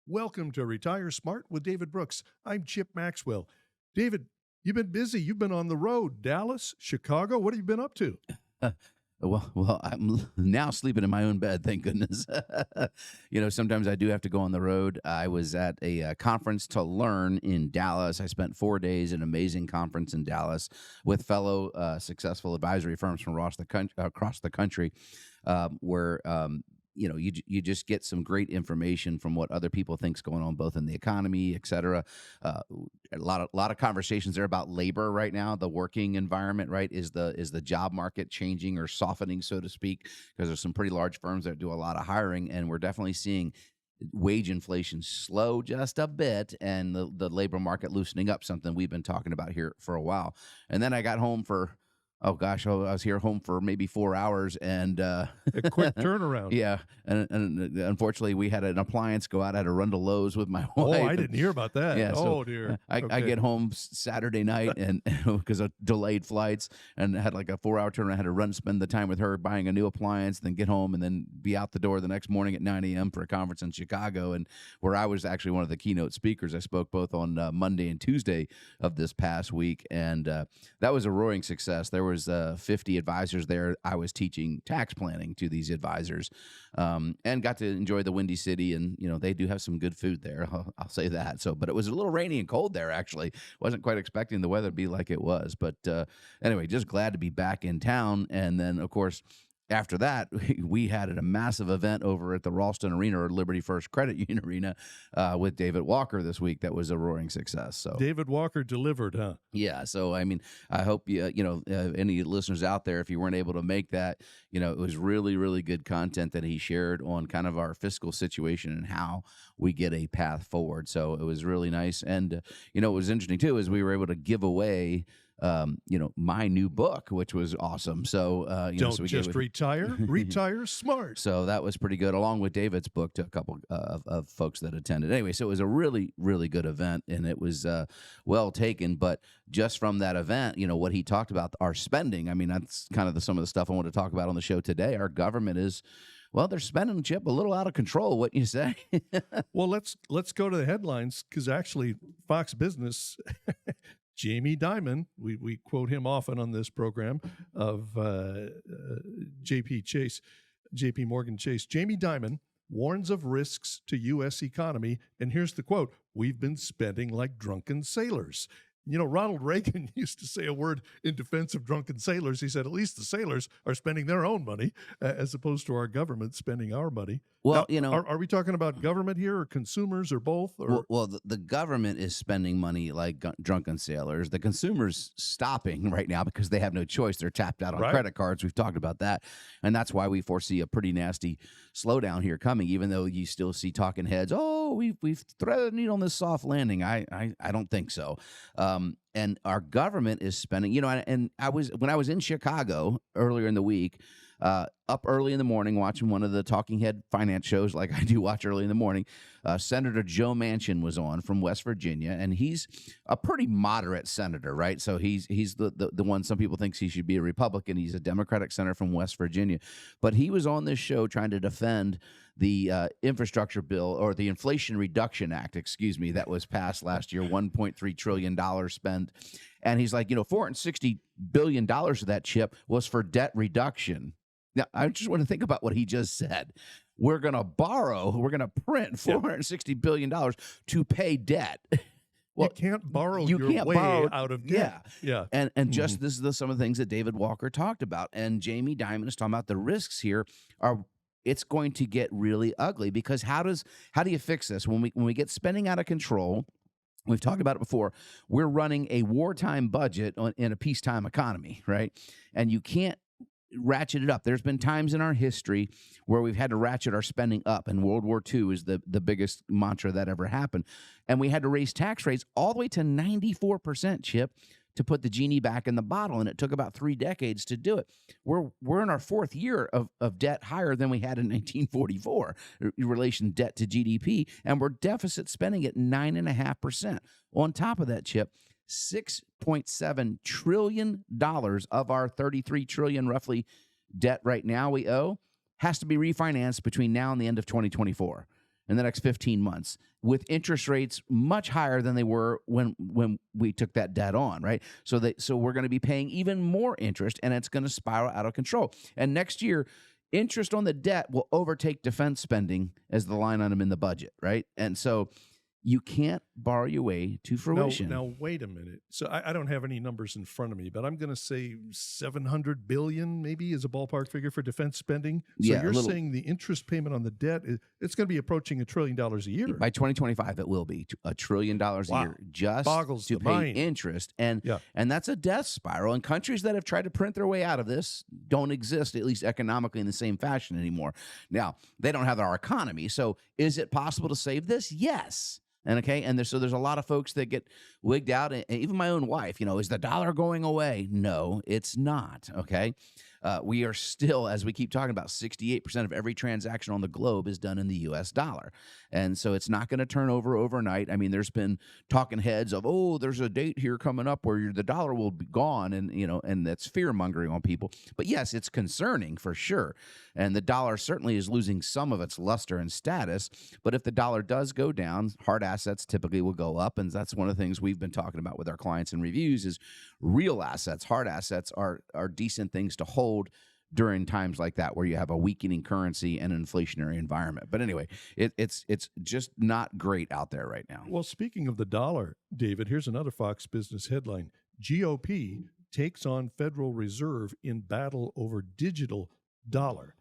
Welcome to Retire Smart with David Brooks. I'm Chip Maxwell. David, you've been busy. You've been on the road. Dallas, Chicago. What have you been up to? Well, I'm now sleeping in my own bed, thank goodness. Sometimes I do have to go on the road. I was at a conference to learn in Dallas. I spent 4 days, an amazing conference in Dallas with fellow successful advisory firms from across the country, where you just get some great information from what other people think's going on, both in the economy, et cetera. A lot of conversations there about labor right now. The working environment, right, is the job market changing or softening, so to speak? Because there's some pretty large firms that do a lot of hiring, and we're definitely seeing wage inflation slow just a bit, and the labor market loosening up, something we've been talking about here for a while. And then I got home for. Oh gosh, I was here home for maybe 4 hours, and A quick turnaround. yeah, and unfortunately we had an appliance go out. I had to run to Lowe's with my wife. Oh, I didn't hear about that. Yeah, Oh, so dear. I Okay. get home Saturday night and because of delayed flights, and had like a 4-hour turnaround. I had to spend the time with her buying a new appliance, then get home and then be out the door the next morning at 9 a.m. for a conference in Chicago, and where I was actually one of the keynote speakers. I spoke both on Monday and Tuesday of this past week, and that was a roaring success. There was 50 advisors there. I was teaching tax planning to these advisors, and got to enjoy the Windy City, and they do have some good food there. I'll say that. So, but it was a little rainy and cold there. Actually, wasn't quite expecting the weather to be like it was. But anyway, just glad to be back in town. And then, of course, after that, we had a massive event over at the Ralston Arena, or Liberty First Credit Union Arena, with David Walker this week. That was a roaring success. So David Walker delivered, huh? yeah. So, I mean, I hope any listeners out there, if you weren't able to make that, it was really, really good content that he shared on kind of our fiscal situation and how we get a path forward. So it was really nice. And, what was interesting too, is we were able to give away my new book, which was awesome. So, Don't so we just retire, retire smart. So that was pretty good, along with David's book to a couple of folks that attended. Anyway, so it was a really, really good event, and it was well taken. But just from that event, what he talked about, our spending, I mean, that's kind of some of the stuff I want to talk about on the show today. Our government is, well, they're spending, Chip, a little out of control, wouldn't you say? Well, let's go to the headlines, because actually Fox Business, Jamie Dimon, we quote him often on this program, of JP Morgan Chase. Jamie Dimon warns of risks to U.S. economy. And here's the quote: "We've been spending like drunken sailors." Ronald Reagan used to say a word in defense of drunken sailors. He said, at least the sailors are spending their own money, as opposed to our government spending our money. Well, now, are we talking about government here, or consumers, or both? Or? Well, the government is spending money like drunken sailors. The consumer's stopping right now because they have no choice. They're tapped out on credit cards. We've talked about that. And that's why we foresee a pretty nasty slowdown here coming, even though you still see talking heads, we've threaded the needle on this soft landing. I don't think so. And our government is spending, and when I was in Chicago earlier in the week, up early in the morning watching one of the talking head finance shows like I do watch early in the morning, Senator Joe Manchin was on from West Virginia, and he's a pretty moderate senator, right? So he's the one some people think he should be a Republican. He's a Democratic senator from West Virginia. But he was on this show trying to defend the infrastructure bill, or the Inflation Reduction Act, that was passed last year, $1.3 trillion spent. And he's like, $460 billion of that, Chip, was for debt reduction. Now, I just want to think about what he just said. We're going to print $460 billion to pay debt. Well, you can't borrow your way out of debt. Yeah. And just this is some of the things that David Walker talked about. And Jamie Dimon is talking about the risks here it's going to get really ugly, because how do you fix this? When we get spending out of control, we've talked about it before, we're running a wartime budget in a peacetime economy, right? And you can't ratchet it up. There's been times in our history where we've had to ratchet our spending up, and World War II is the biggest mantra that ever happened. And we had to raise tax rates all the way to 94%, Chip, to put the genie back in the bottle, and it took about 3 decades to do it. We're in our 4th year of debt higher than we had in 1944 in relation debt to GDP, and we're deficit spending at 9.5%. On top of that, Chip, $6.7 trillion of our $33 trillion roughly debt right now we owe has to be refinanced between now and the end of 2024. in the next 15 months with interest rates much higher than they were when we took that debt on, right? So we're going to be paying even more interest, and it's going to spiral out of control. And next year, interest on the debt will overtake defense spending as the line item in the budget, right? And so you can't borrow your way to fruition. Now wait a minute. So I don't have any numbers in front of me, but I'm going to say 700 billion maybe is a ballpark figure for defense spending. So Yeah, you're saying the interest payment on the debt, it's going to be approaching $1 trillion a year. By 2025, it will be $1 trillion a year just Boggles to the pay mind. interest. And that's a death spiral. And countries that have tried to print their way out of this don't exist, at least economically, in the same fashion anymore. Now, they don't have our economy. So is it possible to save this? Yes. And there's a lot of folks that get wigged out, and even my own wife, is the dollar going away? No, it's not. Okay. We are still, as we keep talking about, 68% of every transaction on the globe is done in the U.S. dollar. And so it's not going to turn over overnight. I mean, there's been talking heads of, there's a date here coming up where the dollar will be gone. And that's fear mongering on people. But yes, it's concerning for sure. And the dollar certainly is losing some of its luster and status. But if the dollar does go down, hard assets typically will go up. And that's one of the things we've been talking about with our clients in reviews is real assets. Hard assets are decent things to hold during times like that where you have a weakening currency and an inflationary environment. But anyway, it's just not great out there right now. Well, speaking of the dollar, David, here's another Fox Business headline. GOP takes on Federal Reserve in battle over digital dollar.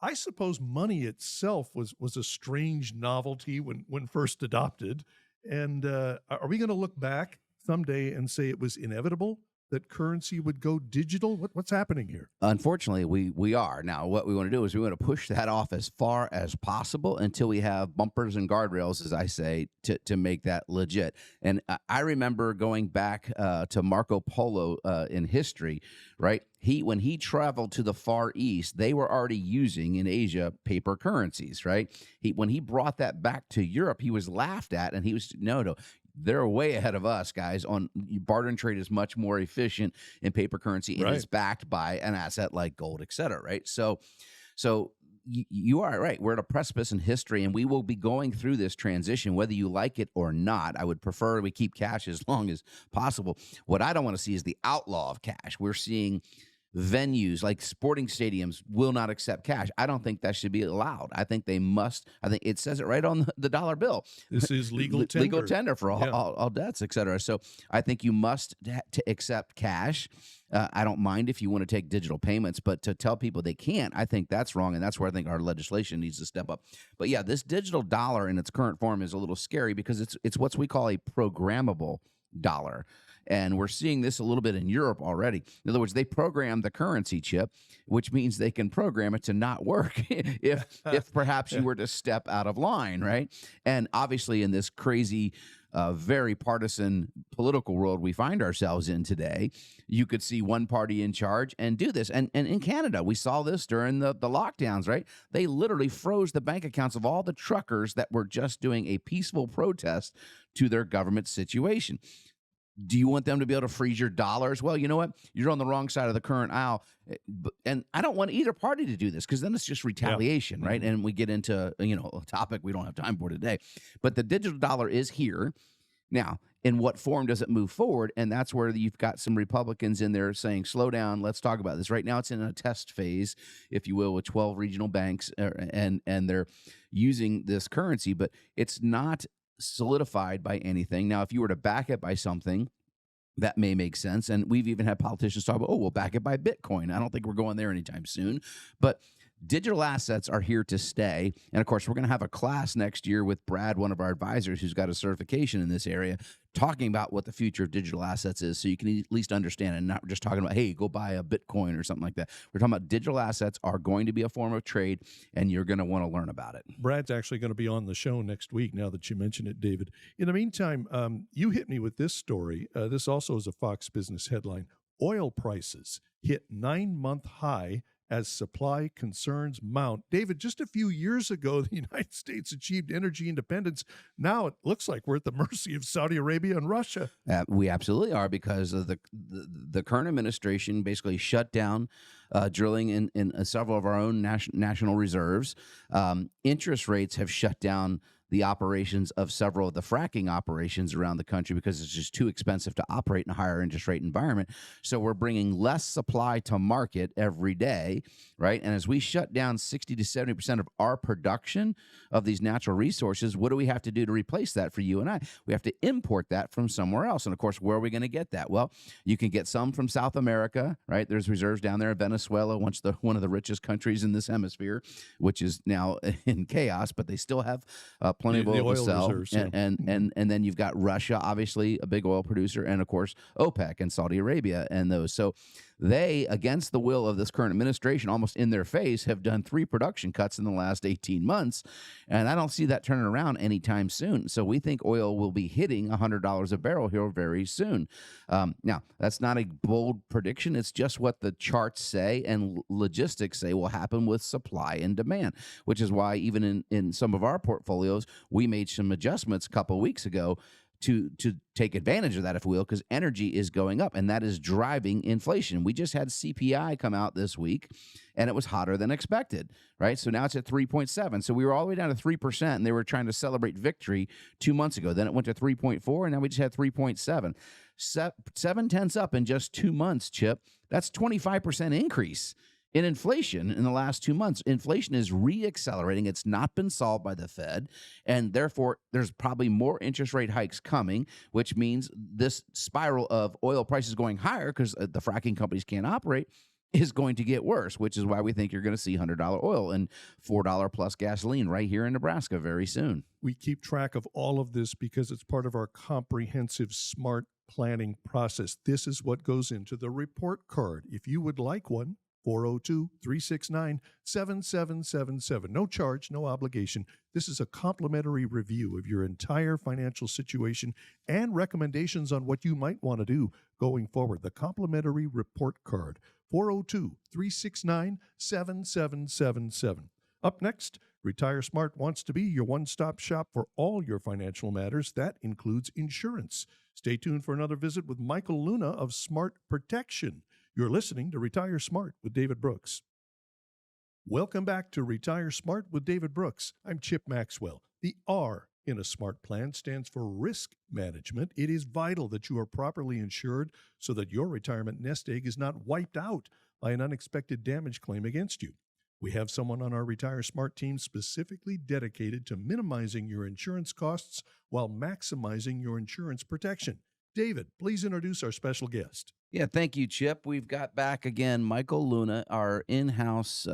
I suppose money itself was a strange novelty when first adopted. And are we going to look back someday and say it was inevitable that currency would go digital? What's happening here? Unfortunately, we are. Now, what we want to do is we want to push that off as far as possible until we have bumpers and guardrails, as I say, to make that legit. And I remember going back to Marco Polo in history, right? When he traveled to the Far East, they were already using in Asia paper currencies, right? When he brought that back to Europe, he was laughed at, and he was, no, they're way ahead of us, guys. On barter and trade is much more efficient in paper currency and is backed by an asset like gold, et cetera, right? So you are right. We're at a precipice in history, and we will be going through this transition, whether you like it or not. I would prefer we keep cash as long as possible. What I don't want to see is the outlaw of cash. We're seeing venues like sporting stadiums will not accept cash. I don't think that should be allowed. I think they must. I think it says it right on the dollar bill. This is legal tender for all debts, et cetera. So I think you must to accept cash. I don't mind if you want to take digital payments, but to tell people they can't, I think that's wrong, and that's where I think our legislation needs to step up. But yeah, this digital dollar in its current form is a little scary because it's what we call a programmable dollar. And we're seeing this a little bit in Europe already. In other words, they program the currency chip, which means they can program it to not work if perhaps you were to step out of line, right? And obviously in this crazy, very partisan political world we find ourselves in today, you could see one party in charge and do this. And in Canada, we saw this during the lockdowns, right? They literally froze the bank accounts of all the truckers that were just doing a peaceful protest to their government situation. Do you want them to be able to freeze your dollars? Well, you know what? You're on the wrong side of the current aisle. And I don't want either party to do this because then it's just retaliation, right? And we get into, a topic we don't have time for today. But the digital dollar is here. Now, in what form does it move forward? And that's where you've got some Republicans in there saying, slow down, let's talk about this. Right now it's in a test phase, if you will, with 12 regional banks, and they're using this currency, but it's not solidified by anything. Now, if you were to back it by something, that may make sense. And we've even had politicians talk about, we'll back it by Bitcoin. I don't think we're going there anytime soon. But digital assets are here to stay. And of course, we're going to have a class next year with Brad, one of our advisors who's got a certification in this area, talking about what the future of digital assets is, so you can at least understand, and not just talking about, hey, go buy a Bitcoin or something like that. We're talking about digital assets are going to be a form of trade, and you're going to want to learn about it. Brad's actually going to be on the show next week, now that you mention it, David. In the meantime, you hit me with this story. This also is a Fox Business headline. Oil prices hit 9-month high as supply concerns mount. David, just a few years ago, the United States achieved energy independence. Now it looks like we're at the mercy of Saudi Arabia and Russia. We absolutely are, because of the current administration basically shut down drilling in several of our own national reserves. Interest rates have shut down the operations of several of the fracking operations around the country because it's just too expensive to operate in a higher interest rate environment. So we're bringing less supply to market every day, right? And as we shut down 60 to 70% of our production of these natural resources, what do we have to do to replace that for you and I? We have to import that from somewhere else. And of course, where are we going to get that? Well, you can get some from South America, right? There's reserves down there in Venezuela, one of the richest countries in this hemisphere, which is now in chaos, but they still have plenty of oil to sell. Reserves, and then you've got Russia, obviously a big oil producer, and of course OPEC and Saudi Arabia and those. So they, against the will of this current administration, almost in their face, have done 3 production cuts in the last 18 months. And I don't see that turning around anytime soon. So we think oil will be hitting $100 a barrel here very soon. Now, that's not a bold prediction. It's just what the charts say and logistics say will happen with supply and demand, which is why even in some of our portfolios, we made some adjustments a couple of weeks ago to take advantage of that, if we will, because energy is going up, and that is driving inflation. We just had CPI come out this week, and it was hotter than expected, right? So now it's at 3.7. So we were all the way down to 3%, and they were trying to celebrate victory 2 months ago. Then it went to 3.4, and now we just had 3.7. 7/10 up in just 2 months, Chip. That's 25% increase in inflation in the last 2 months. Inflation is re-accelerating. It's not been solved by the Fed, and therefore there's probably more interest rate hikes coming, which means this spiral of oil prices going higher because the fracking companies can't operate is going to get worse, which is why we think you're going to see $100 oil and $4 plus gasoline right here in Nebraska very soon. We keep track of all of this because it's part of our comprehensive smart planning process. This is what goes into the report card. If you would like one, 402-369-7777. No charge, no obligation. This is a complimentary review of your entire financial situation and recommendations on what you might want to do going forward. The complimentary report card, 402-369-7777. Up next, Retire Smart wants to be your one-stop shop for all your financial matters. That includes insurance. Stay tuned for another visit with Michael Luna of Smart Protection. You're listening to Retire Smart with David Brooks. Welcome back to Retire Smart with David Brooks. I'm Chip Maxwell. The R in a smart plan stands for risk management. It is vital that you are properly insured so that your retirement nest egg is not wiped out by an unexpected damage claim against you. We have someone on our Retire Smart team specifically dedicated to minimizing your insurance costs while maximizing your insurance protection. David, please introduce our special guest. Yeah, thank you, Chip. We've got back again Michael Luna, our in-house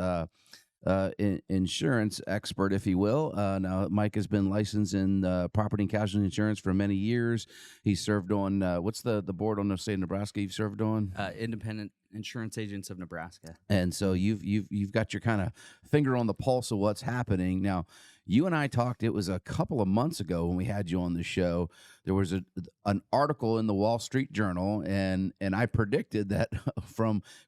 insurance expert, if you will. Now, Mike has been licensed in property and casualty insurance for many years. He served on what's the board on the state of Nebraska you've served on? Independent Insurance Agents of Nebraska. And so you've got your kind of finger on the pulse of what's happening. Now, you and I talked, it was a couple of months ago when we had you on the show. There was an article in the Wall Street Journal, and I predicted that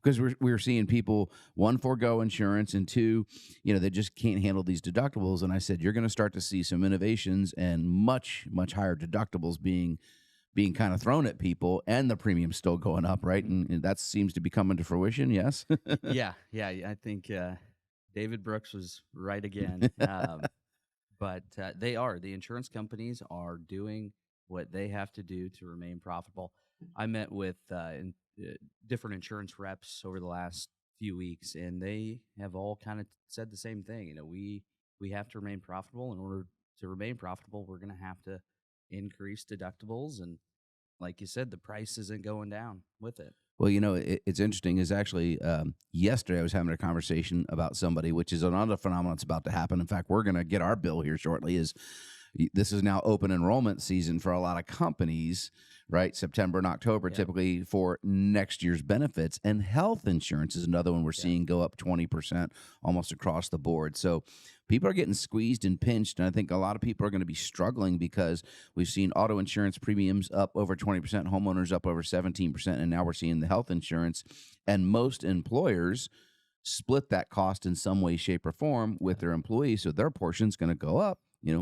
because we were seeing people, one, forego insurance, and two, they just can't handle these deductibles. And I said, you're going to start to see some innovations and much, much higher deductibles being kind of thrown at people, and the premium's still going up, right? And that seems to be coming to fruition, yes? Yeah. I think David Brooks was right again. But the insurance companies are doing what they have to do to remain profitable. I met with different insurance reps over the last few weeks, and they have all kind of said the same thing. We have to remain profitable. In order to remain profitable, we're going to have to increase deductibles, and like you said, the price isn't going down with it. Well, it's interesting is actually yesterday I was having a conversation about somebody, which is another phenomenon that's about to happen. In fact, we're going to get our bill here shortly. This is now open enrollment season for a lot of companies, right? September and October, typically for next year's benefits. And health insurance is another one we're seeing go up 20% almost across the board. So people are getting squeezed and pinched, and I think a lot of people are going to be struggling because we've seen auto insurance premiums up over 20%, homeowners up over 17%, and now we're seeing the health insurance. And most employers split that cost in some way, shape, or form with their employees, so their portion's going to go up,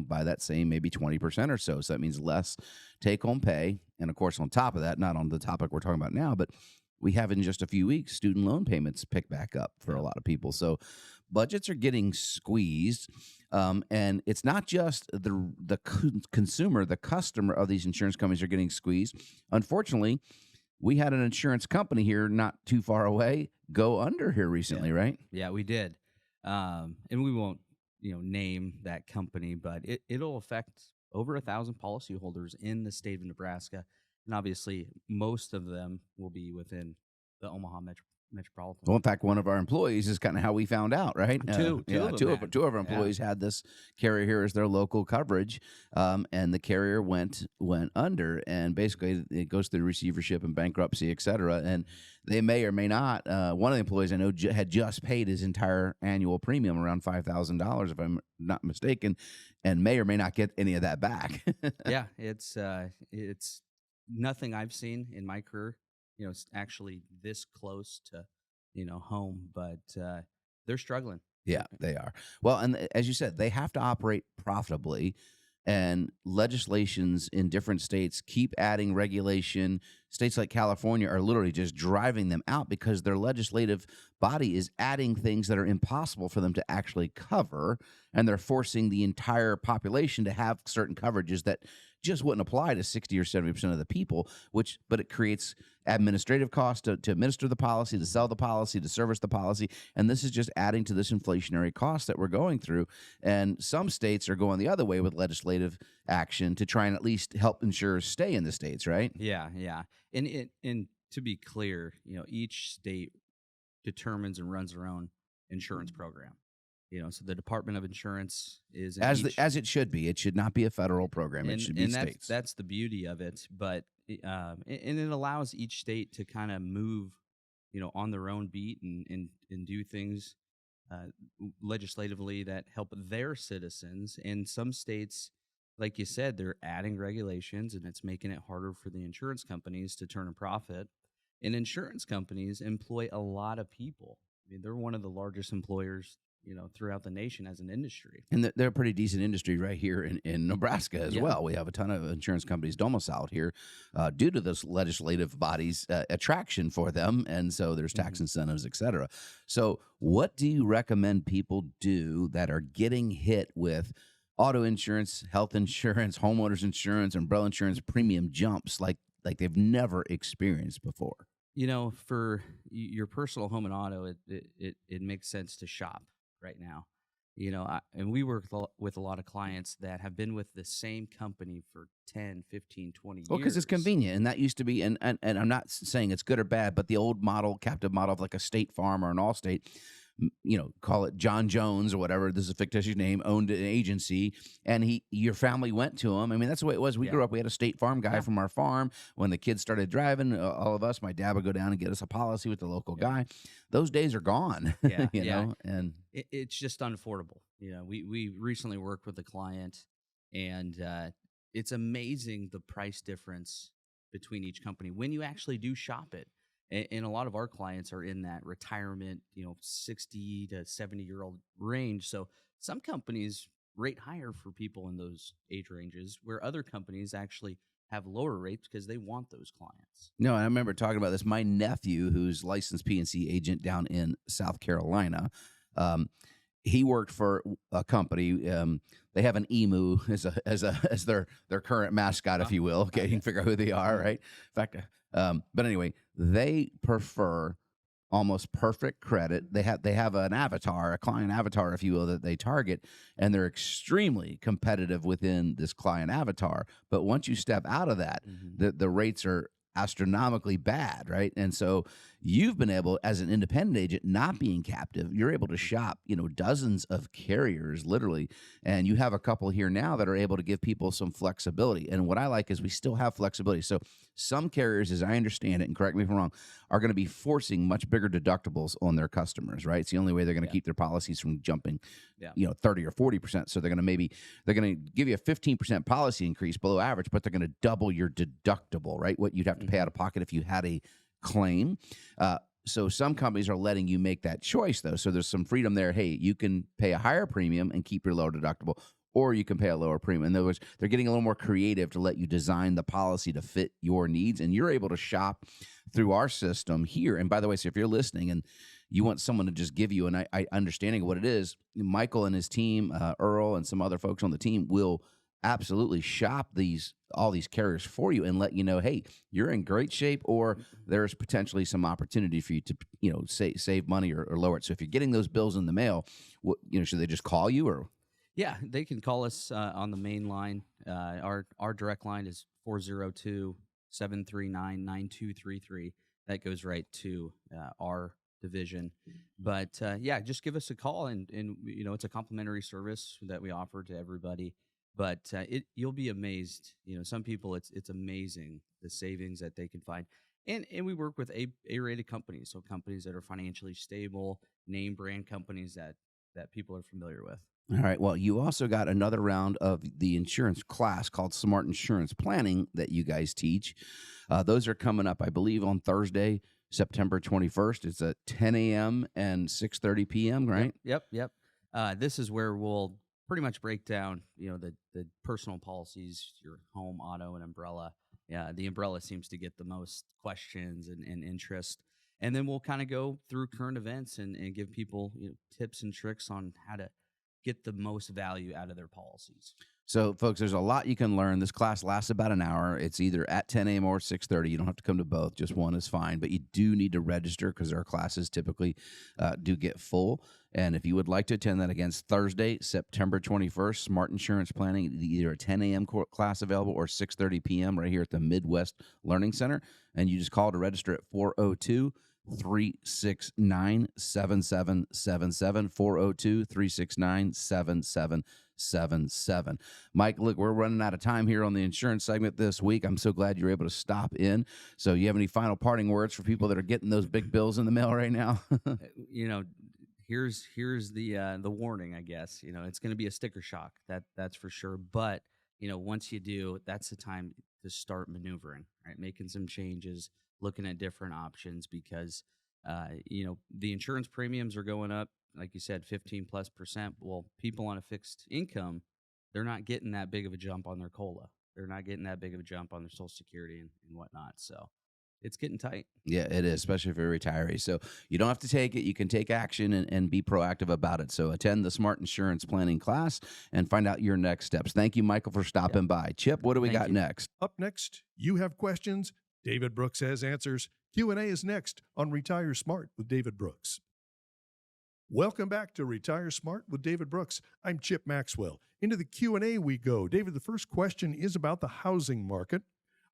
by that same maybe 20% or so. So that means less take-home pay. And, of course, on top of that, not on the topic we're talking about now, but we have in just a few weeks student loan payments pick back up for a lot of people. So budgets are getting squeezed. And it's not just the consumer, the customer of these insurance companies are getting squeezed. Unfortunately, we had an insurance company here not too far away go under here recently, right? Yeah, we did. And we won't, name that company, but it'll affect over 1,000 policyholders in the state of Nebraska. And obviously, most of them will be within the Omaha metropolitan. Well, in fact, one of our employees is kind of how we found out, right? Two Two of our employees had this carrier here as their local coverage, and the carrier went under, and basically it goes through receivership and bankruptcy, et cetera. And they may or may not. One of the employees I know had just paid his entire annual premium, around $5,000, if I'm not mistaken, and may or may not get any of that back. Yeah, it's nothing I've seen in my career. It's actually this close to, home, but they're struggling. Yeah, they are. Well, and as you said, they have to operate profitably, and legislations in different states keep adding regulation. States like California are literally just driving them out because their legislative body is adding things that are impossible for them to actually cover, and they're forcing the entire population to have certain coverages that just wouldn't apply to 60 or 70% of the people, but it creates administrative costs to administer the policy, to sell the policy, to service the policy. And this is just adding to this inflationary cost that we're going through. And some states are going the other way with legislative action to try and at least help insurers stay in the states, right? Yeah. And to be clear, each state determines and runs their own insurance program. So the Department of Insurance is as it should be. It should not be a federal program. It should be states. That's the beauty of it. But and it allows each state to kind of move, on their own beat and do things legislatively that help their citizens. And some states, like you said, they're adding regulations, and it's making it harder for the insurance companies to turn a profit. And insurance companies employ a lot of people. I mean, they're one of the largest employers, throughout the nation as an industry. And they're a pretty decent industry right here in Nebraska as well. We have a ton of insurance companies domiciled here due to this legislative body's attraction for them. And so there's tax incentives, et cetera. So what do you recommend people do that are getting hit with auto insurance, health insurance, homeowners insurance, umbrella insurance premium jumps like they've never experienced before? For your personal home and auto, it makes sense to shop right now. And we work with a lot of clients that have been with the same company for 10, 15, 20 years. Well, because it's convenient, and that used to be, and I'm not saying it's good or bad, but the old model, captive model of like a State Farm or an Allstate, call it John Jones or whatever, this is a fictitious name, owned an agency, and your family went to him. I mean, that's the way it was. We grew up, we had a State Farm guy from our farm. When the kids started driving, all of us, my dad would go down and get us a policy with the local guy. Those days are gone, know, and it's just unaffordable. We recently worked with a client, and it's amazing the price difference between each company when you actually do shop it. And a lot of our clients are in that retirement, 60 to 70-year-old range. So some companies rate higher for people in those age ranges, where other companies actually have lower rates because they want those clients. No, I remember talking about this. My nephew, who's licensed P&C agent down in South Carolina, he worked for a company. They have an emu as their current mascot, if you will. Okay, you can figure out who they are, right? In fact, but anyway, they prefer almost perfect credit. They have an avatar, a client avatar, if you will, that they target, and they're extremely competitive within this client avatar. But once you step out of that, the rates are astronomically bad, right? And so you've been able, as an independent agent, not being captive, you're able to shop, dozens of carriers, literally. And you have a couple here now that are able to give people some flexibility. And what I like is we still have flexibility. So some carriers, as I understand it, and correct me if I'm wrong, are going to be forcing much bigger deductibles on their customers, right? It's the only way they're going to keep their policies from jumping, 30 or 40%. So they're going to give you a 15% policy increase below average, but they're going to double your deductible, right? What you'd have to pay out of pocket if you had a claim. So some companies are letting you make that choice, though. So there's some freedom there. Hey, you can pay a higher premium and keep your lower deductible, or you can pay a lower premium. In other words, they're getting a little more creative to let you design the policy to fit your needs, and you're able to shop through our system here. And by the way, so if you're listening and you want someone to just give you an understanding of what it is, Michael and his team, Earl and some other folks on the team will absolutely shop all these carriers for you and let you know, hey, you're in great shape, or there's potentially some opportunity for you to, save money or lower it. So if you're getting those bills in the mail, should they just call you or? Yeah, they can call us on the main line. Our direct line is 402-739-9233. That goes right to our division. But just give us a call, and it's a complimentary service that we offer to everybody. But you'll be amazed. Some people, it's amazing the savings that they can find. And we work with A-rated companies, so companies that are financially stable, name brand companies that people are familiar with. All right. Well, you also got another round of the insurance class called Smart Insurance Planning that you guys teach. Those are coming up, I believe, on Thursday, September 21st. It's at 10 a.m. and 6:30 p.m., right? Yep. This is where we'll pretty much break down, the personal policies, your home, auto, and umbrella. Yeah, the umbrella seems to get the most questions and interest. And then we'll kind of go through current events and give people tips and tricks on how to get the most value out of their policies. So, folks, there's a lot you can learn. This class lasts about an hour. It's either at 10 a.m. or 6:30. You don't have to come to both. Just one is fine. But you do need to register because our classes typically do get full. And if you would like to attend that, again, it's Thursday, September 21st, Smart Insurance Planning, either a 10 a.m. class available or 6:30 p.m. right here at the Midwest Learning Center. And you just call to register at 402-369-7777, 402-369-7777. Mike, look, we're running out of time here on the insurance segment this week. I'm so glad you're able to stop in. So you have any final parting words for people that are getting those big bills in the mail right now? Here's the warning, I guess. It's going to be a sticker shock. That's for sure. But once you do, that's the time to start maneuvering, right? Making some changes, looking at different options, because the insurance premiums are going up, like you said, 15+%. Well, people on a fixed income, they're not getting that big of a jump on their COLA. They're not getting that big of a jump on their Social Security and whatnot. So it's getting tight. Yeah, it is, especially for a retiree. So you don't have to take it. You can take action and be proactive about it. So attend the Smart Insurance Planning class and find out your next steps. Thank you, Michael, for stopping by. Chip, what do we got next? Up next, you have questions. David Brooks has answers. Q&A is next on Retire Smart with David Brooks. Welcome back to Retire Smart with David Brooks. I'm Chip Maxwell. Into the Q&A we go. David, the first question is about the housing market.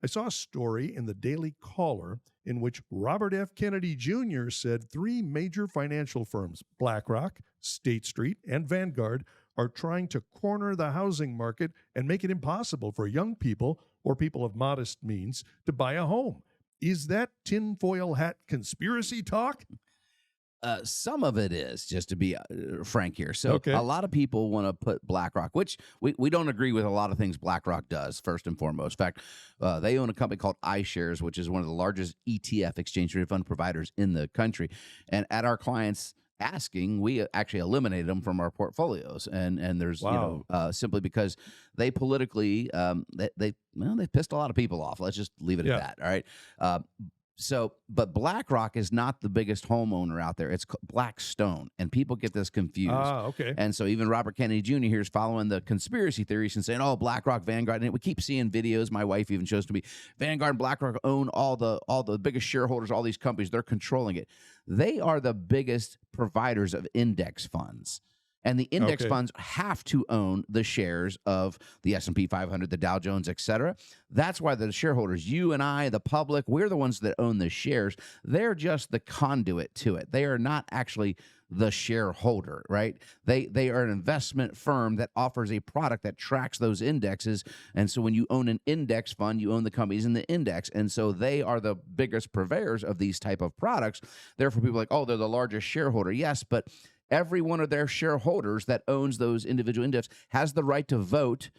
I saw a story in the Daily Caller in which Robert F. Kennedy Jr. said 3 major financial firms, BlackRock, State Street, and Vanguard, are trying to corner the housing market and make it impossible for young people or people of modest means to buy a home. Is that tinfoil hat conspiracy talk? Some of it is, just to be frank here. So a lot of people want to put BlackRock, which we don't agree with a lot of things BlackRock does, first and foremost. In fact, they own a company called iShares, which is one of the largest ETF, exchange traded fund providers in the country. And at our clients' asking, we actually eliminated them from our portfolios. And there's, simply because they politically, they pissed a lot of people off. Let's just leave it at that. All right. But BlackRock is not the biggest homeowner out there. It's Blackstone, and people get this confused. Okay. And so even Robert Kennedy Jr. here is following the conspiracy theories and saying, "Oh, BlackRock, Vanguard." And we keep seeing videos. My wife even shows to me, Vanguard and BlackRock own all the biggest shareholders, all these companies. They're controlling it. They are the biggest providers of index funds. And the index funds have to own the shares of the S&P 500, the Dow Jones, et cetera. That's why the shareholders, you and I, the public, we're the ones that own the shares. They're just the conduit to it. They are not actually the shareholder, right? They are an investment firm that offers a product that tracks those indexes. And so when you own an index fund, you own the companies in the index. And so they are the biggest purveyors of these type of products. Therefore, people are like, oh, they're the largest shareholder. Yes, but every one of their shareholders that owns those individual indexes has the right to vote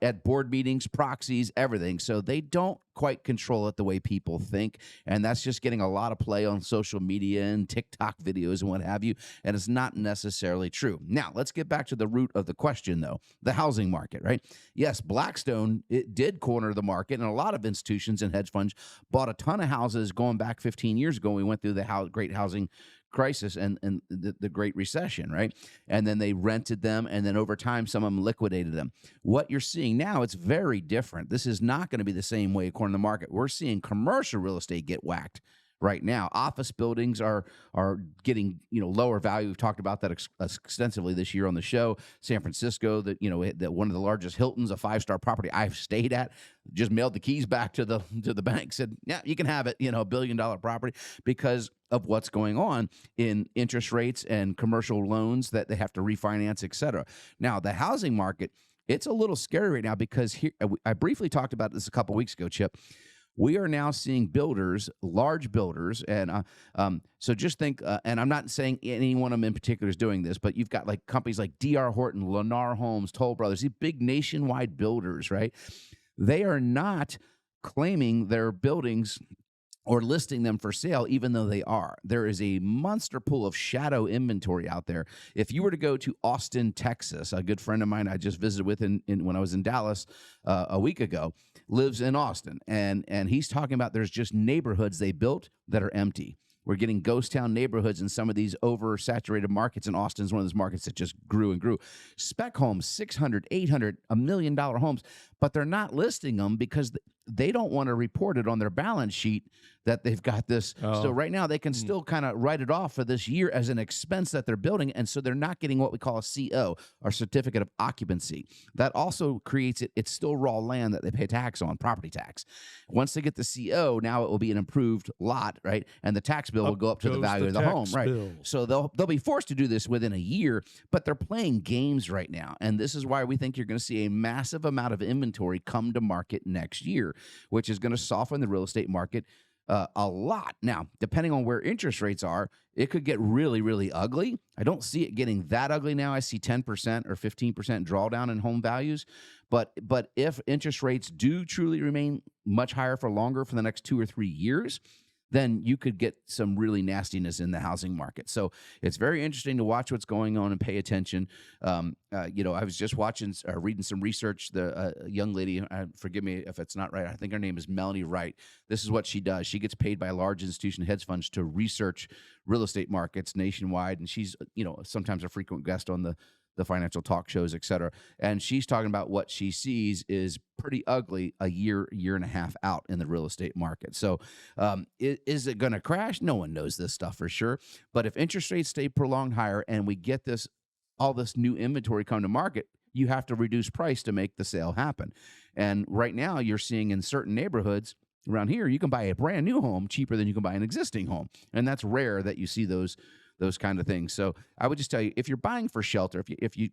at board meetings, proxies, everything. So they don't quite control it the way people think. And that's just getting a lot of play on social media and TikTok videos and what have you. And it's not necessarily true. Now, let's get back to the root of the question, though, the housing market, right? Yes, Blackstone, it did corner the market, and a lot of institutions and hedge funds bought a ton of houses going back 15 years ago when we went through the great housing crisis and the Great Recession, right? And then they rented them, and then over time, some of them liquidated them. What you're seeing now, it's very different. This is not going to be the same way according to the market. We're seeing commercial real estate get whacked right now. Office buildings are getting lower value. We've talked about that extensively this year on the show. San Francisco, that one of the largest Hiltons, a 5-star property I've stayed at, just mailed the keys back to the bank, said, yeah, you can have it, $1 billion property, because of what's going on in interest rates and commercial loans that they have to refinance, et cetera. Now, the housing market, it's a little scary right now because here, I briefly talked about this a couple weeks ago, Chip. We are now seeing builders, large builders, and so just think, and I'm not saying any one of them in particular is doing this, but you've got like companies like D.R. Horton, Lennar Homes, Toll Brothers, these big nationwide builders, right? They are not claiming their buildings or listing them for sale, even though they are. There is a monster pool of shadow inventory out there. If you were to go to Austin, Texas, a good friend of mine I just visited with when I was in Dallas a week ago, lives in Austin, and he's talking about there's just neighborhoods they built that are empty. We're getting ghost town neighborhoods in some of these oversaturated markets, and Austin's one of those markets that just grew and grew. Spec homes, $600,000, $800,000, $1 million homes, but they're not listing them because they don't want to report it on their balance sheet that they've got this. Oh. So right now they can still kind of write it off for this year as an expense that they're building, and so they're not getting what we call a CO, or certificate of occupancy. That also creates it's still raw land that they pay tax on, property tax. Once they get the CO, now it will be an improved lot, right? And the tax bill will go up to the value of the home, right? So they'll be forced to do this within a year, but they're playing games right now. And this is why we think you're going to see a massive amount of inventory come to market next year, which is going to soften the real estate market a lot. Now, depending on where interest rates are, it could get really, really ugly. I don't see it getting that ugly now. I see 10% or 15% drawdown in home values. But if interest rates do truly remain much higher for longer, for the next 2 or 3 years, then you could get some really nastiness in the housing market. So it's very interesting to watch what's going on and pay attention. I was just reading some research. The young lady, forgive me if it's not right, I think her name is Melanie Wright. This is what she does. She gets paid by large institution hedge funds to research real estate markets nationwide, and she's sometimes a frequent guest on the financial talk shows, et cetera. And she's talking about what she sees is pretty ugly a year and a half out in the real estate market. So is it going to crash? No one knows this stuff for sure. But if interest rates stay prolonged higher and we get all this new inventory come to market, you have to reduce price to make the sale happen. And right now you're seeing in certain neighborhoods around here, you can buy a brand new home cheaper than you can buy an existing home. And that's rare that you see those kind of things. So I would just tell you, if you're buying for shelter, if you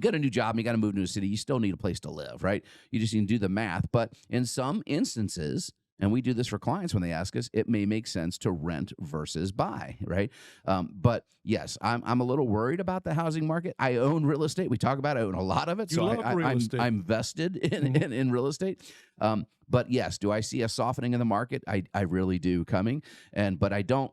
get a new job and you got to move to a city, you still need a place to live, right? You just need to do the math. But in some instances, and we do this for clients when they ask us, it may make sense to rent versus buy, right? But yes, I'm a little worried about the housing market. I own real estate. We talk about it. I own a lot of it. You love real estate. I'm vested in real estate. But yes, do I see a softening in the market? I really do coming. But I don't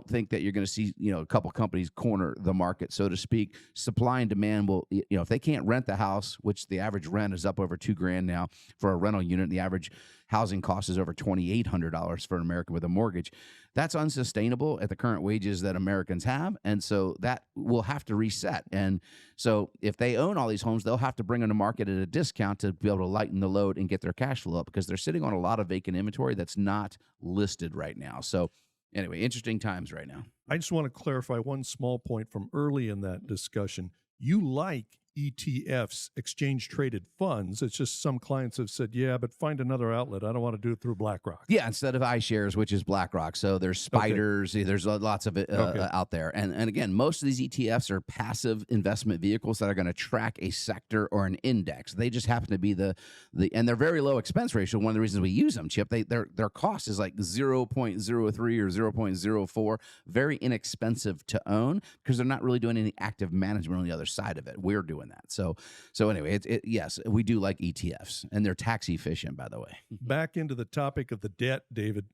think that you're going to see, a couple companies corner the market, so to speak. Supply and demand will, if they can't rent the house, which the average rent is up over $2,000 now for a rental unit, and the average housing cost is over $2,800 for an American with a mortgage. That's unsustainable at the current wages that Americans have. And so that will have to reset. And so if they own all these homes, they'll have to bring them to market at a discount to be able to lighten the load and get their cash flow up, because they're sitting on a lot of vacant inventory that's not listed right now. So anyway, interesting times right now. I just want to clarify one small point from early in that discussion. You like ETFs, exchange-traded funds. It's just some clients have said, yeah, but find another outlet. I don't want to do it through BlackRock. Yeah, instead of iShares, which is BlackRock. So there's spiders. Okay. There's lots of it out there. And again, most of these ETFs are passive investment vehicles that are going to track a sector or an index. They just happen to be and they're very low expense ratio. One of the reasons we use them, Chip, their cost is like 0.03 or 0.04, very inexpensive to own, because they're not really doing any active management on the other side of it. We're doing doing that. So anyway, yes, we do like ETFs, and they're tax efficient, by the way. Back into the topic of the debt, David.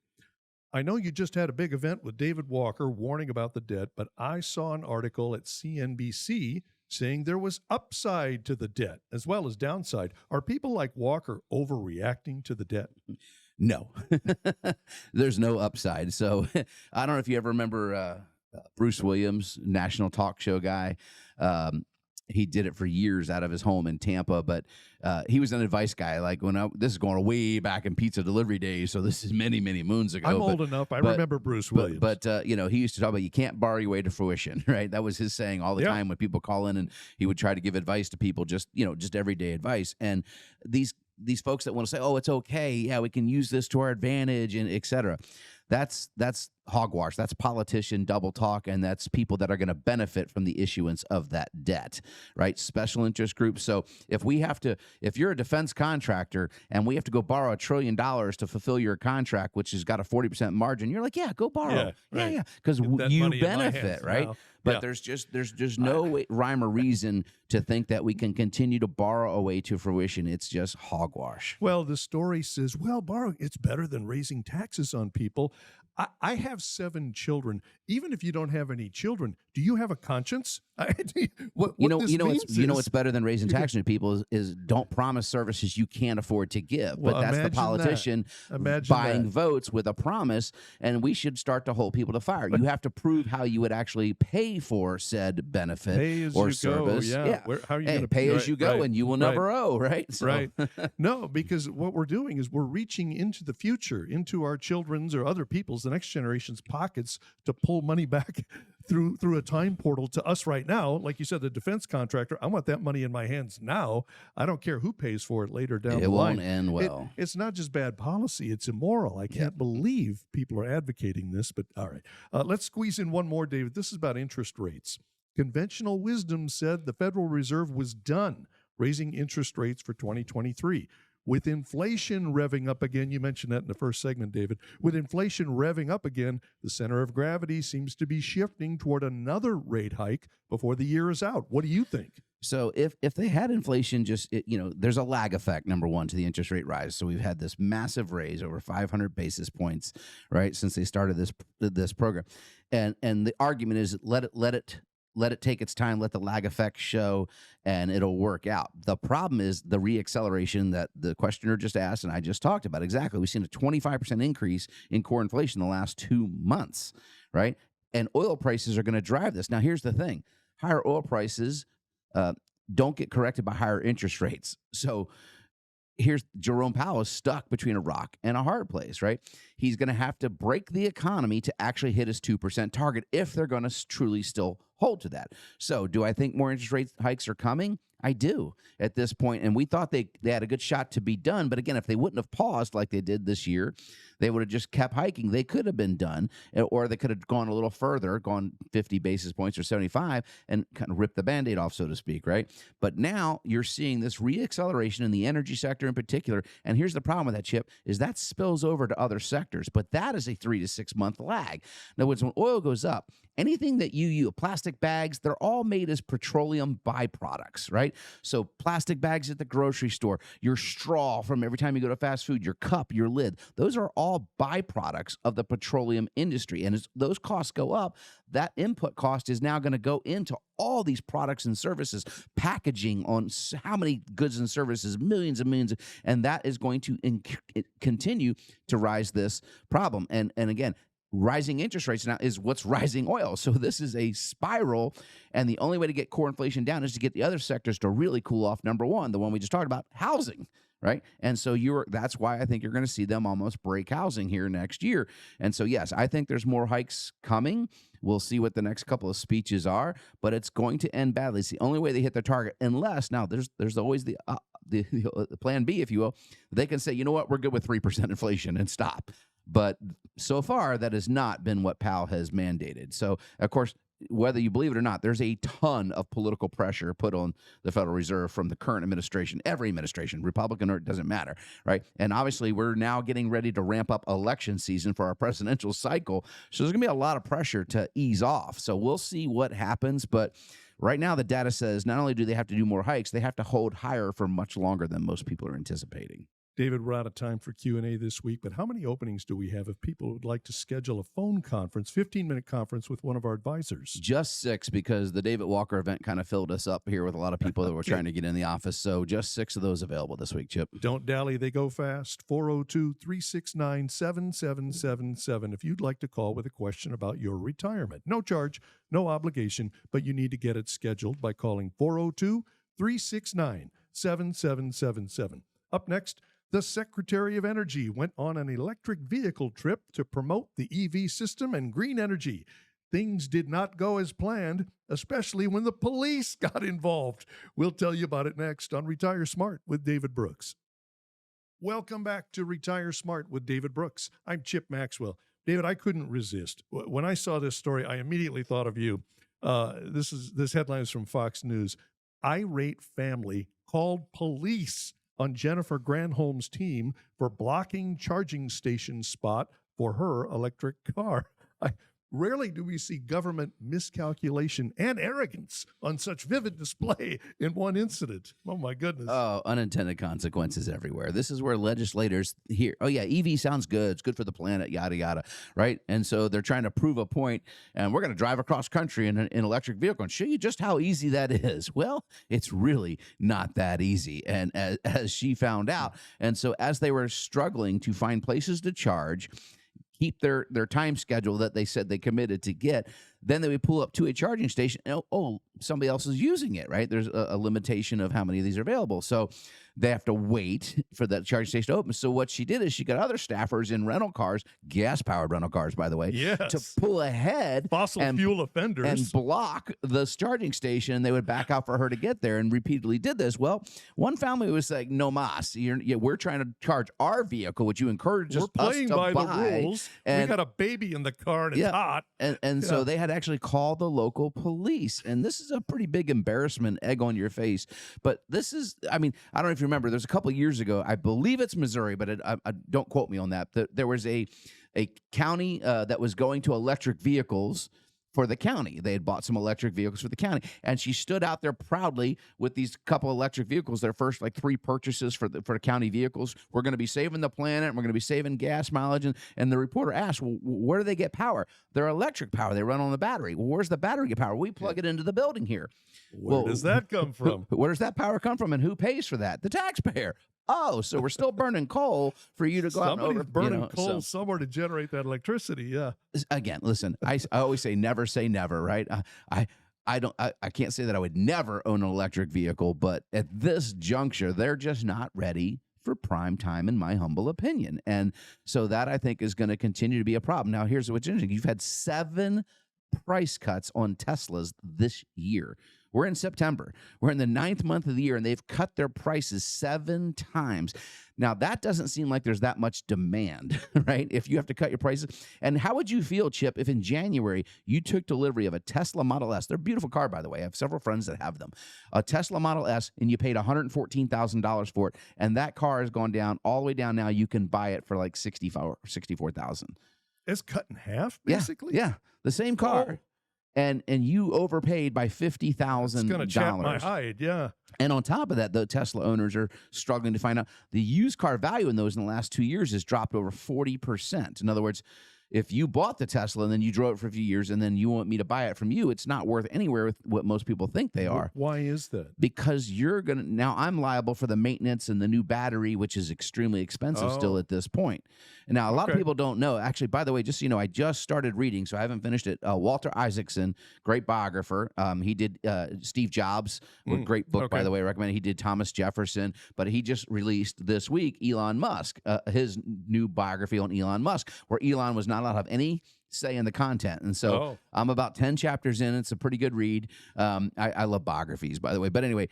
I know you just had a big event with David Walker warning about the debt, but I saw an article at CNBC saying there was upside to the debt as well as downside. Are people like Walker overreacting to the debt? No, there's no upside. So I don't know if you ever remember Bruce Williams, national talk show guy. He did it for years out of his home in Tampa, but he was an advice guy. Like this is going way back in pizza delivery days, so this is many, many moons ago. I'm old enough. I remember Bruce Williams. But he used to talk about you can't borrow your way to fruition, right? That was his saying all the time when people call in, and he would try to give advice to people, just everyday advice. And these folks that want to say, oh, it's okay, yeah, we can use this to our advantage, and et cetera. That's hogwash. That's politician double talk, and that's people that are going to benefit from the issuance of that debt, right? Special interest groups. So if you're a defense contractor and we have to go borrow $1 trillion to fulfill your contract, which has got a 40% margin, you're like, yeah, go borrow. Yeah, because you benefit, right? Now. But there's just no rhyme or reason to think that we can continue to borrow away to fruition. It's just hogwash. Well, the story says, borrowing, it's better than raising taxes on people. I have 7 children. Even if you don't have any children, do you have a conscience? What's better than raising taxes on people is don't promise services you can't afford to give. But that's the politician buying votes with a promise, and we should start to hold people to fire. You have to prove how you would actually pay for said benefit or service. How are you going to pay as you go, and you will never owe, right? So. Right. No, because what we're doing is we're reaching into the future, into our children's or other people's, the next generation's pockets, to pull money back through a time portal to us right now. Like you said, the defense contractor, I want that money in my hands now. I don't care who pays for it later down the line. It won't end well. It's not just bad policy, it's immoral. I can't believe people are advocating this, but all right. Let's squeeze in one more, David. This is about interest rates. Conventional wisdom said the Federal Reserve was done raising interest rates for 2023. With inflation revving up again, you mentioned that in the first segment, David. With inflation revving up again, the center of gravity seems to be shifting toward another rate hike before the year is out. What do you think? So if they had inflation, there's a lag effect, number one, to the interest rate rise. So we've had this massive raise, over 500 basis points, right, since they started this program. And the argument is let it take its time, let the lag effect show, and it'll work out. The problem is the reacceleration that the questioner just asked, and I just talked about. Exactly. We've seen a 25% increase in core inflation in the last 2 months, right? And oil prices are going to drive this. Now, here's the thing. Higher oil prices don't get corrected by higher interest rates. So here's Jerome Powell is stuck between a rock and a hard place, right? He's going to have to break the economy to actually hit his 2% target if they're going to truly still hold to that. So do I think more interest rate hikes are coming? I do at this point. And we thought they had a good shot to be done. But again, if they wouldn't have paused like they did this year, they would have just kept hiking. They could have been done, or they could have gone a little further, gone 50 basis points or 75 and kind of ripped the Band-Aid off, so to speak, right? But now you're seeing this reacceleration in the energy sector in particular. And here's the problem with that, Chip, is that spills over to other sectors. But that is a 3 to 6 month lag. In other words, when oil goes up, anything that you use, plastic bags, they're all made as petroleum byproducts, right? So plastic bags at the grocery store, your straw from every time you go to fast food, your cup, your lid, those are all byproducts of the petroleum industry. And as those costs go up, that input cost is now going to go into all these products and services, packaging on how many goods and services, millions and millions, and that is going to continue to rise this problem. And again, rising interest rates now is what's rising oil. So this is a spiral, and the only way to get core inflation down is to get the other sectors to really cool off. Number one, the one we just talked about, housing, right? And so that's why I think you're going to see them almost break housing here next year. And so, yes, I think there's more hikes coming. We'll see what the next couple of speeches are, but it's going to end badly. It's the only way they hit their target, unless now there's always the plan B, if you will. They can say, you know what, we're good with 3% inflation and stop. But so far, that has not been what Powell has mandated. So, of course, whether you believe it or not, there's a ton of political pressure put on the Federal Reserve from the current administration, every administration, Republican or it doesn't matter, right? And obviously, we're now getting ready to ramp up election season for our presidential cycle. So there's going to be a lot of pressure to ease off. So we'll see what happens. But Right now, the data says not only do they have to do more hikes, they have to hold higher for much longer than most people are anticipating. David, we're out of time for Q&A this week, but how many openings do we have if people would like to schedule a phone conference, 15-minute conference with one of our advisors? Just 6, because the David Walker event kind of filled us up here with a lot of people that were trying to get in the office. So just 6 of those available this week, Chip. Don't dally, they go fast. 402-369-7777 if you'd like to call with a question about your retirement. No charge, no obligation, but you need to get it scheduled by calling 402-369-7777. Up next, the Secretary of Energy went on an electric vehicle trip to promote the EV system and green energy. Things did not go as planned, especially when the police got involved. We'll tell you about it next on Retire Smart with David Brooks. Welcome back to Retire Smart with David Brooks. I'm Chip Maxwell. David, I couldn't resist. When I saw this story, I immediately thought of you. This headline is from Fox News. Irate family called police on Jennifer Granholm's team for blocking charging station spot for her electric car. Rarely do we see government miscalculation and arrogance on such vivid display in one incident. Oh, my goodness. Oh, unintended consequences everywhere. This is where legislators hear, oh, yeah, EV sounds good. It's good for the planet, yada, yada, right? And so they're trying to prove a point, and we're going to drive across country in an electric vehicle and show you just how easy that is. Well, it's really not that easy, and as she found out. And so as they were struggling to find places to charge, keep their time schedule that they said they committed to get, then they would pull up to a charging station and somebody else is using it, right? There's a limitation of how many of these are available. So they have to wait for that charging station to open. So what she did is she got other staffers in rental cars, gas-powered rental cars, by the way, to pull ahead. Fossil fuel offenders. And block the charging station. They would back out for her to get there and repeatedly did this. Well, one family was like, no mas, we're trying to charge our vehicle, which you encourage us to buy. We're playing by the rules. And we got a baby in the car and it's hot. And so they had actually called the local police. And this is a pretty big embarrassment, egg on your face. But this is, I don't know if you remember, there's a couple of years ago, I believe it's Missouri, but don't quote me on that. There was a county that was going to electric vehicles for the county. They had bought some electric vehicles for the county, and she stood out there proudly with these couple electric vehicles. Their first 3 purchases for the county vehicles. We're going to be saving the planet. And we're going to be saving gas mileage. And the reporter asked, well, where do they get power? They're electric power. They run on the battery. Well, where's the battery get power? We plug it into the building here. Where does that come from? Where does that power come from, and who pays for that? The taxpayer. Oh, so we're still burning coal for you to go out and over. Burning coal somewhere to generate that electricity. Yeah. Again, listen, I always say never, right? I can't say that I would never own an electric vehicle, but at this juncture, they're just not ready for prime time, in my humble opinion. And so that, I think, is going to continue to be a problem. Now, here's what's interesting. You've had 7 price cuts on Teslas this year. We're in September. We're in the 9th month of the year, and they've cut their prices 7 times. Now, that doesn't seem like there's that much demand, right? If you have to cut your prices. And how would you feel, Chip, if in January you took delivery of a Tesla Model S? They're a beautiful car, by the way. I have several friends that have them. A Tesla Model S, and you paid $114,000 for it, and that car has gone down all the way down now. You can buy it for like $64,000. It's cut in half, basically? Yeah. The same car. Oh. And you overpaid by $50,000. It's going to chap my hide, yeah. And on top of that, the Tesla owners are struggling to find out the used car value in those in the last 2 years has dropped over 40%. In other words, if you bought the Tesla and then you drove it for a few years and then you want me to buy it from you, it's not worth anywhere with what most people think they are. Why is that? Because now I'm liable for the maintenance and the new battery, which is extremely expensive still at this point. And now a lot of people don't know. Actually, by the way, just so you know, I just started reading, so I haven't finished it. Walter Isaacson, great biographer. He did Steve Jobs, a great book, by the way, I recommend it. He did Thomas Jefferson, but he just released this week Elon Musk, his new biography on Elon Musk, where Elon was not allowed to have any say in the content. And so I'm about 10 chapters in. It's a pretty good read. I love biographies, by the way. But anyway,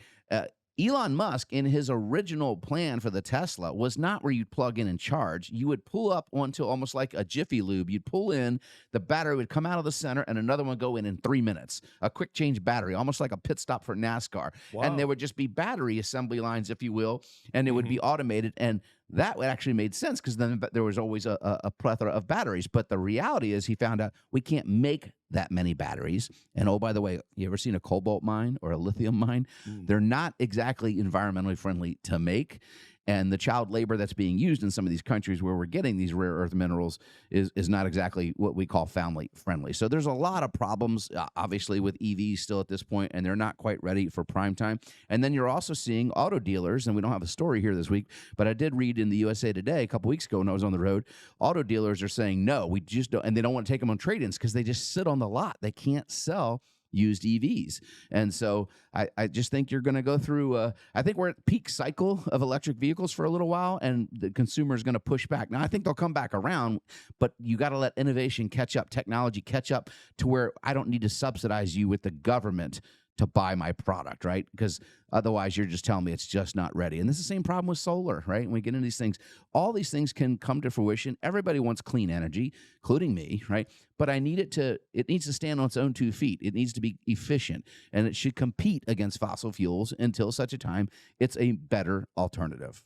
Elon Musk, in his original plan for the Tesla, was not where you'd plug in and charge. You would pull up onto almost like a Jiffy Lube. You'd pull in, the battery would come out of the center, and another one would go in 3 minutes. A quick change battery, almost like a pit stop for NASCAR. Wow. And there would just be battery assembly lines, if you will, and it would be automated. And that actually made sense because then there was always a plethora of batteries. But the reality is he found out we can't make that many batteries. And oh, by the way, you ever seen a cobalt mine or a lithium mine? They're not exactly environmentally friendly to make. And the child labor that's being used in some of these countries where we're getting these rare earth minerals is not exactly what we call family friendly. So there's a lot of problems, obviously, with EVs still at this point, and they're not quite ready for prime time. And then you're also seeing auto dealers, and we don't have a story here this week, but I did read in the USA Today a couple weeks ago when I was on the road, auto dealers are saying, no, we just don't, and they don't want to take them on trade-ins because they just sit on the lot. They can't sell used EVs. And so I just think you're going to go through, I think we're at peak cycle of electric vehicles for a little while, and the consumer is going to push back. Now, I think they'll come back around, but you got to let innovation catch up, technology catch up to where I don't need to subsidize you with the government to buy my product, right? Because otherwise you're just telling me it's just not ready. And this is the same problem with solar, right? When we get into these things, all these things can come to fruition. Everybody wants clean energy, including me, right? But it needs to stand on its own 2 feet. It needs to be efficient, and it should compete against fossil fuels until such a time it's a better alternative.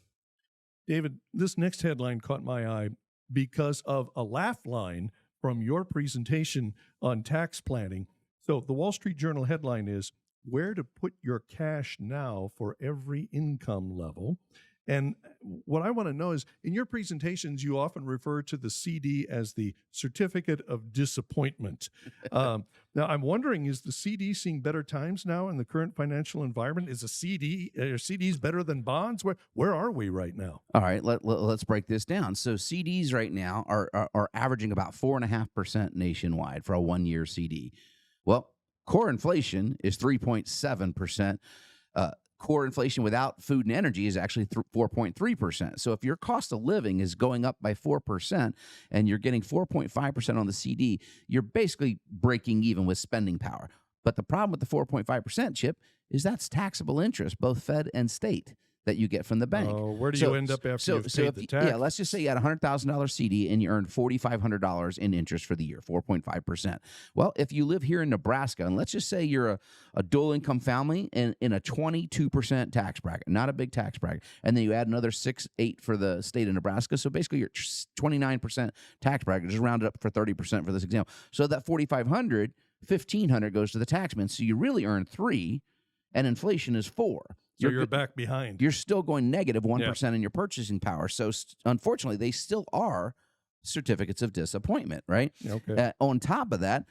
David, this next headline caught my eye because of a laugh line from your presentation on tax planning. So the Wall Street Journal headline is, where to put your cash now for every income level. And what I want to know is, in your presentations, you often refer to the CD as the certificate of disappointment. Now, I'm wondering, is the CD seeing better times now in the current financial environment? Is CDs better than bonds? Where are we right now? All right, let's break this down. So CDs right now are averaging about 4.5% nationwide for a 1-year CD. Well, core inflation is 3.7%. Core inflation without food and energy is actually 4.3%. So if your cost of living is going up by 4% and you're getting 4.5% on the CD, you're basically breaking even with spending power. But the problem with the 4.5%, Chip, is that's taxable interest, both Fed and state, that you get from the bank. Oh, where do you end up after you've paid the tax? Yeah, let's just say you had a $100,000 CD and you earned $4,500 in interest for the year, 4.5%. Well, if you live here in Nebraska, and let's just say you're a dual income family in a 22% tax bracket, not a big tax bracket, and then you add another 6-8 for the state of Nebraska, so basically you're 29% tax bracket, just round it up for 30% for this example. So that $4,500, $1,500 goes to the taxman, so you really earn $3,000, and inflation is 4%. So you're back behind. You're still going negative 1% in your purchasing power. So unfortunately, they still are certificates of disappointment, right? Okay. On top of that,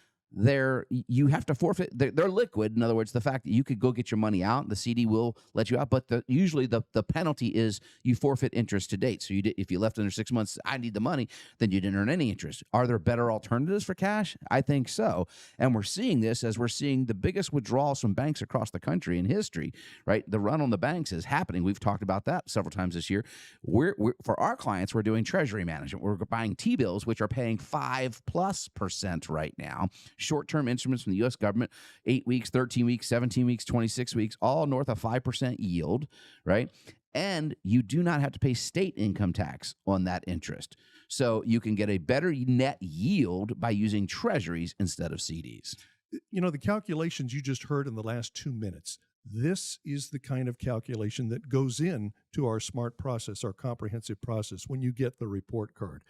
you have to forfeit. They're liquid. In other words, the fact that you could go get your money out, the CD will let you out, but usually the penalty is you forfeit interest to date. So if you left under 6 months, I need the money, then you didn't earn any interest. Are there better alternatives for cash? I think so. And we're seeing this as we're seeing the biggest withdrawals from banks across the country in history, right? The run on the banks is happening. We've talked about that several times this year. We're for our clients, we're doing treasury management. We're buying T-bills, which are paying 5+% right now. Short-term instruments from the U.S. government, 8 weeks, 13 weeks, 17 weeks, 26 weeks, all north of 5% yield, right? And you do not have to pay state income tax on that interest. So you can get a better net yield by using treasuries instead of CDs. You know, the calculations you just heard in the last 2 minutes, this is the kind of calculation that goes in to our SMART process, our comprehensive process, when you get the report card.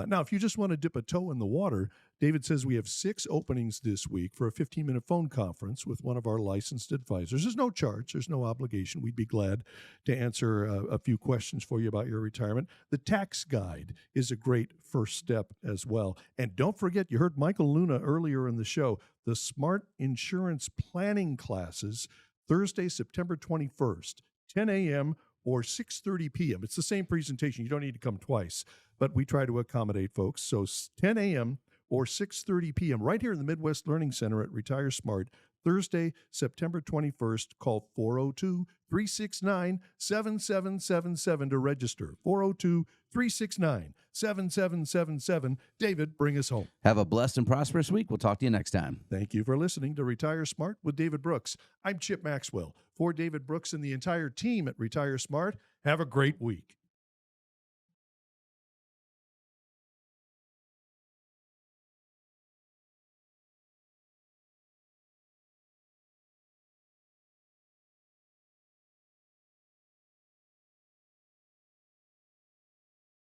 Now, if you just want to dip a toe in the water, David says we have 6 openings this week for a 15-minute phone conference with one of our licensed advisors. There's no charge. There's no obligation. We'd be glad to answer a few questions for you about your retirement. The tax guide is a great first step as well. And don't forget, you heard Michael Luna earlier in the show, the SMART Insurance Planning classes, Thursday, September 21st, 10 a.m. or 6:30 p.m. It's the same presentation. You don't need to come twice, but we try to accommodate folks. So 10 a.m. or 6:30 p.m. right here in the Midwest Learning Center at Retire Smart, Thursday, September 21st. Call 402-369-7777 to register. 402-369-7777. David, bring us home. Have a blessed and prosperous week. We'll talk to you next time. Thank you for listening to Retire Smart with David Brooks. I'm Chip Maxwell. For David Brooks and the entire team at Retire Smart, have a great week.